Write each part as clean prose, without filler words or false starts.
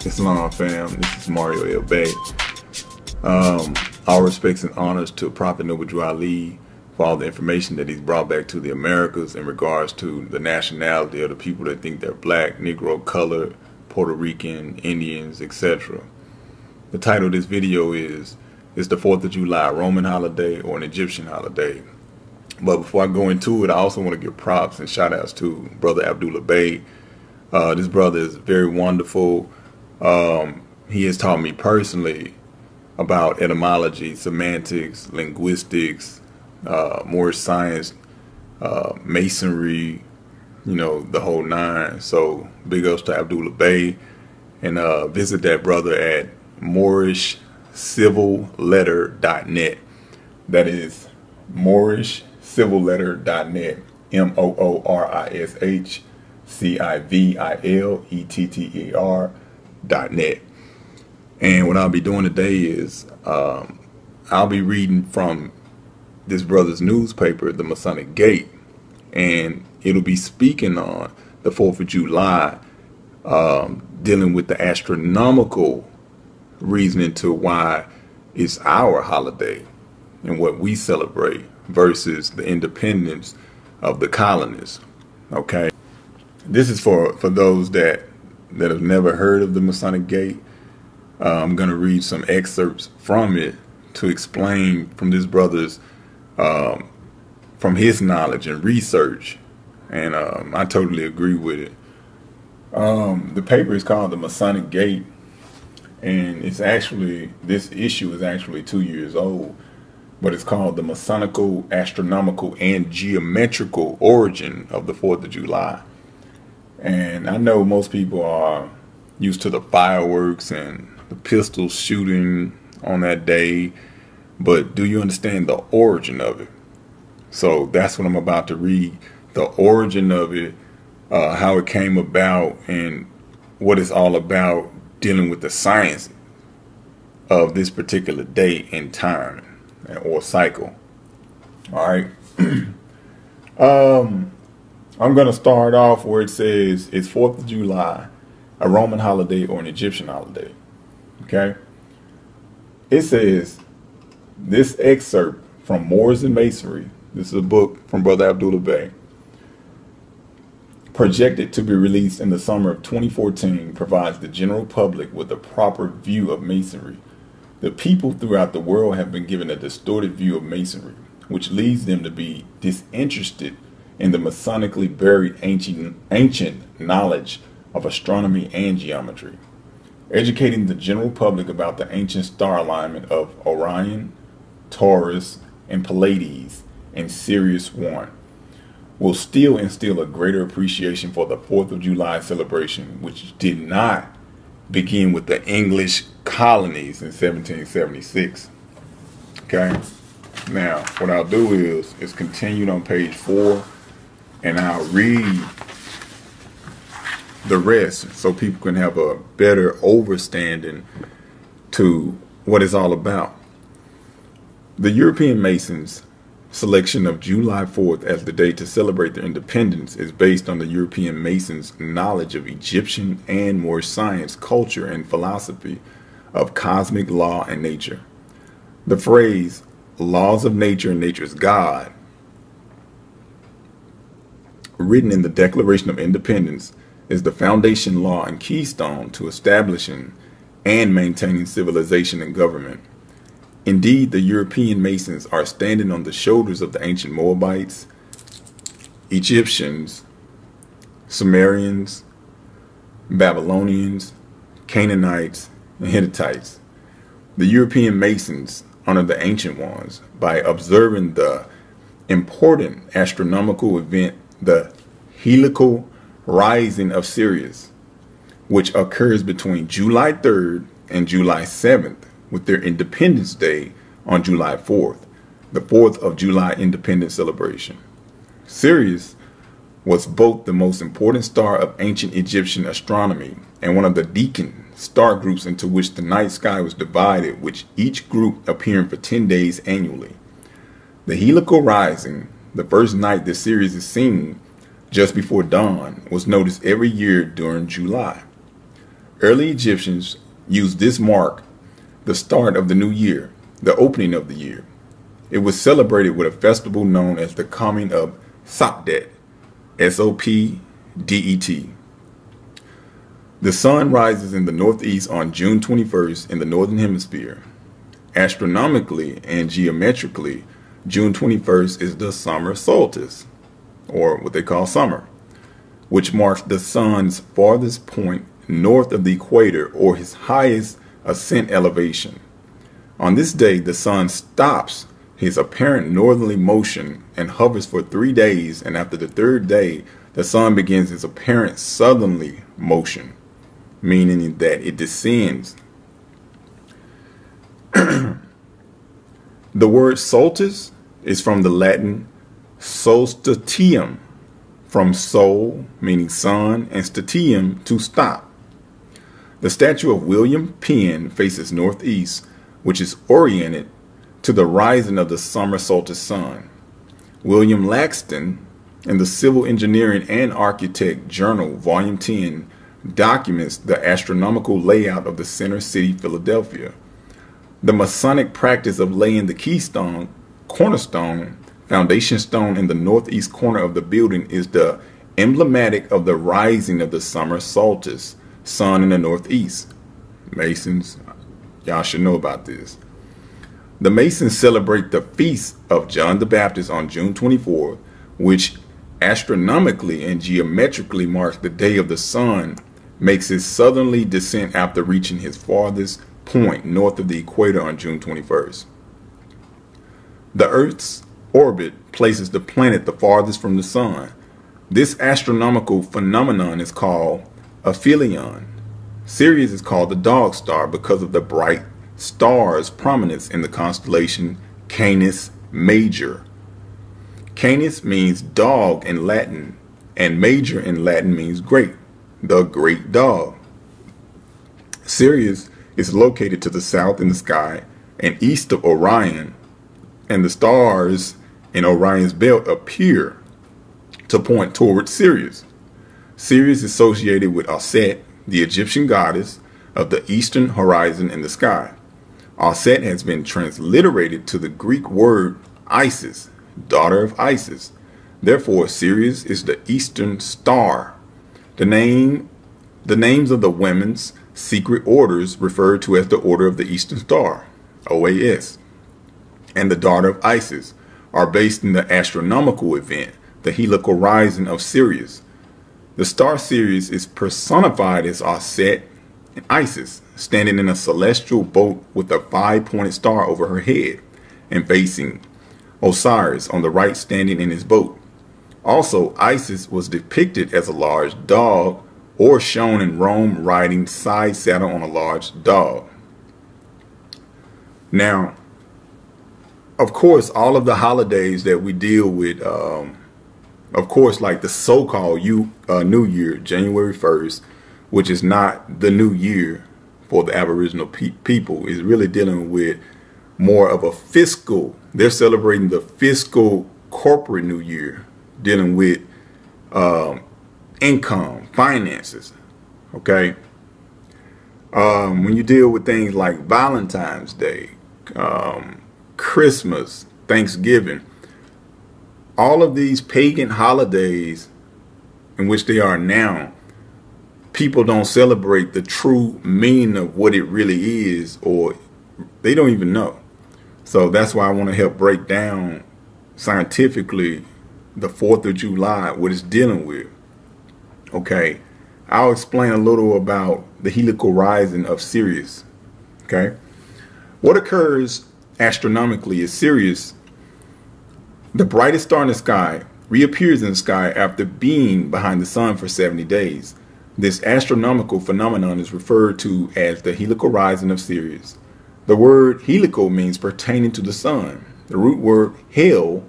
Islam fam, this is Moreno Bey. All respects and honors to Prophet Noble Ali for all the information that he's brought back to the Americas in regards to the nationality of the people that think they're black, Negro, colored, Puerto Rican, Indians, etc. The title of this video is the 4th of July a Roman holiday or an Egyptian holiday? But before I go into it, I also want to give props and shout outs to Brother Abdullah Bey. This brother is very wonderful. He has taught me personally about etymology, semantics, linguistics, Moorish science, masonry, you know, the whole nine. So big ups to Abdullah Bey, and visit that brother at moorishcivilletter.net. That is moorishcivilletter.net. moorishcivilletter.net. And what I'll be doing today is I'll be reading from this brother's newspaper, the Masonic Gate, and it'll be speaking on the 4th of July, dealing with the astronomical reasoning to why it's our holiday and what we celebrate versus the independence of the colonists. Okay, this is for those that have never heard of the Masonic Gate. I'm going to read some excerpts from it to explain from this brother's, from his knowledge and research, and I totally agree with it. The paper is called the Masonic Gate, and it's actually, this issue is actually 2 years old, but it's called the Masonical, Astronomical, and Geometrical Origin of the 4th of July. And I know most people are used to the fireworks and the pistol shooting on that day, but do you understand the origin of it? So that's what I'm about to read, the origin of it, how it came about, and what it's all about, dealing with the science of this particular day and time or cycle. All right. I'm going to start off where it says it's 4th of July, a Roman holiday or an Egyptian holiday. Okay. It says, this excerpt from Moors and Masonry, this is a book from Brother Abdullah Bey, projected to be released in the summer of 2014, provides the general public with a proper view of Masonry. The people throughout the world have been given a distorted view of Masonry, which leads them to be disinterested in the Masonically buried ancient knowledge of astronomy and geometry. Educating the general public about the ancient star alignment of Orion, Taurus, and Pleiades and Sirius 1 will still instill a greater appreciation for the 4th of July celebration, which did not begin with the English colonies in 1776. Okay, now what I'll do is continue on page 4, and I'll read the rest so people can have a better understanding to what it's all about. The European Masons' selection of July 4th as the day to celebrate their independence is based on the European Masons' knowledge of Egyptian and Moorish science, culture, and philosophy of cosmic law and nature. The phrase, laws of nature and nature's God, written in the Declaration of Independence, is the foundation law and keystone to establishing and maintaining civilization and government. Indeed, the European Masons are standing on the shoulders of the ancient Moabites, Egyptians, Sumerians, Babylonians, Canaanites, and Hittites. The European Masons honor the ancient ones by observing the important astronomical event, the heliacal rising of Sirius, which occurs between July 3rd and July 7th, with their Independence Day on July 4th, the 4th of July Independence celebration. Sirius was both the most important star of ancient Egyptian astronomy and one of the Decan star groups into which the night sky was divided, with each group appearing for 10 days annually. The heliacal rising, the first night the Sirius is seen just before dawn, was noticed every year during July. Early Egyptians used this mark the start of the new year, the opening of the year. It was celebrated with a festival known as the coming of Sopdet, S-O-P-D-E-T. The sun rises in the northeast on June 21st in the northern hemisphere. Astronomically and geometrically, June 21st is the summer solstice, or what they call summer, which marks the sun's farthest point north of the equator or his highest ascent elevation. On this day, the sun stops his apparent northerly motion and hovers for 3 days, and after the third day, the sun begins its apparent southerly motion, meaning that it descends. The word solstice is from the Latin solstitium, from sol, meaning sun, and stitium, to stop. The statue of William Penn faces northeast, which is oriented to the rising of the summer solstice sun. William Laxton, in the Civil Engineering and Architect Journal, Volume 10, documents the astronomical layout of the center city, Philadelphia. The Masonic practice of laying the keystone, cornerstone, foundation stone in the northeast corner of the building is the emblematic of the rising of the summer solstice, sun in the northeast. Masons, y'all should know about this. The Masons celebrate the feast of John the Baptist on June 24th, which astronomically and geometrically marks the day of the sun makes his southerly descent after reaching his farthest point north of the equator on June 21st. The Earth's orbit places the planet the farthest from the sun. This astronomical phenomenon is called aphelion. Sirius is called the dog star because of the bright star's prominence in the constellation Canis Major. Canis means dog in Latin, and major in Latin means great, the great dog. Sirius is located to the south in the sky and east of Orion, and the stars in Orion's belt appear to point towards Sirius. Sirius is associated with Auset, the Egyptian goddess of the eastern horizon in the sky. Auset has been transliterated to the Greek word Isis, daughter of Isis. Therefore, Sirius is the eastern star. The names of the women's secret orders referred to as the Order of the Eastern Star, OAS, and the daughter of Isis are based in the astronomical event, the heliacal rising of Sirius. The star Sirius is personified as Auset and Isis, standing in a celestial boat with a 5-pointed star over her head and facing Osiris on the right standing in his boat. Also, Isis was depicted as a large dog or shown in Rome riding side saddle on a large dog. Now, of course, all of the holidays that we deal with, of course, like the so-called New Year, January 1st, which is not the new year for the Aboriginal people, is really dealing with more of a fiscal. They're celebrating the fiscal corporate New Year, dealing with income, finances. Okay. When you deal with things like Valentine's Day, Christmas, Thanksgiving, all of these pagan holidays in which they are now, people don't celebrate the true meaning of what it really is, or they don't even know. So that's why I want to help break down scientifically the 4th of July, what it's dealing with. Okay, I'll explain a little about the heliacal rising of Sirius. Okay, what occurs astronomically is Sirius, the brightest star in the sky, reappears in the sky after being behind the sun for 70 days. This astronomical phenomenon is referred to as the heliacal rising of Sirius. The word helical means pertaining to the sun. The root word hel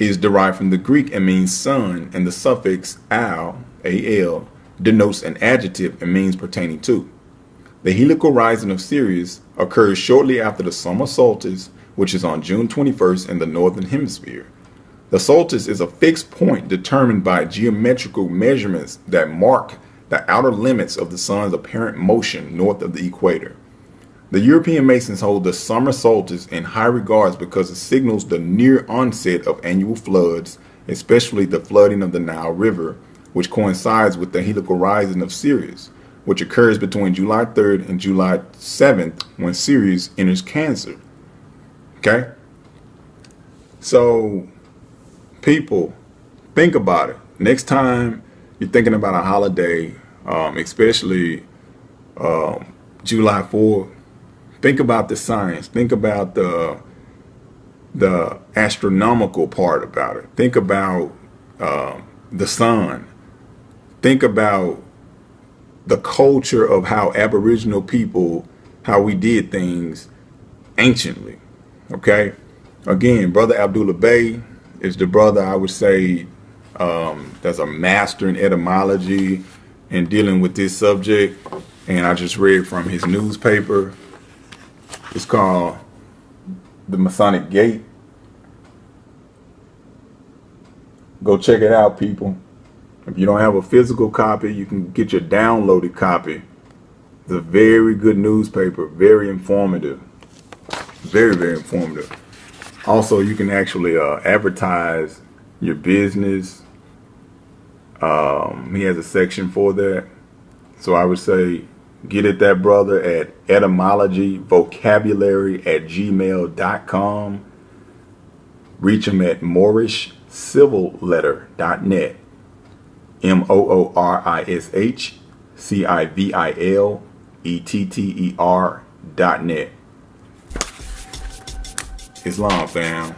is derived from the Greek and means sun, and the suffix al, al, denotes an adjective and means pertaining to. The heliacal rising of Sirius occurs shortly after the summer solstice, which is on June 21st in the northern hemisphere. The solstice is a fixed point determined by geometrical measurements that mark the outer limits of the sun's apparent motion north of the equator. The European Masons hold the summer solstice in high regards because it signals the near onset of annual floods, especially the flooding of the Nile River, which coincides with the heliacal rising of Sirius, which occurs between July 3rd and July 7th when Sirius enters Cancer. Okay? So, people, think about it. Next time you're thinking about a holiday, especially July 4th, think about the science. Think about the astronomical part about it. Think about the sun. Think about the culture of how Aboriginal people, how we did things anciently. Okay? Again, Brother Abdullah Bey is the brother, I would say, that's a master in etymology and dealing with this subject. And I just read from his newspaper. It's called The Masonic Gate. Go check it out, people. If you don't have a physical copy, you can get your downloaded copy. It's a very good newspaper, very informative. Very, very informative. Also, you can actually advertise your business. He has a section for that. So I would say get at that brother at etymologyvocabulary@gmail.com. Reach him at moorishcivilletter.net. MOORISHCIVILETTER.net. Islam, fam.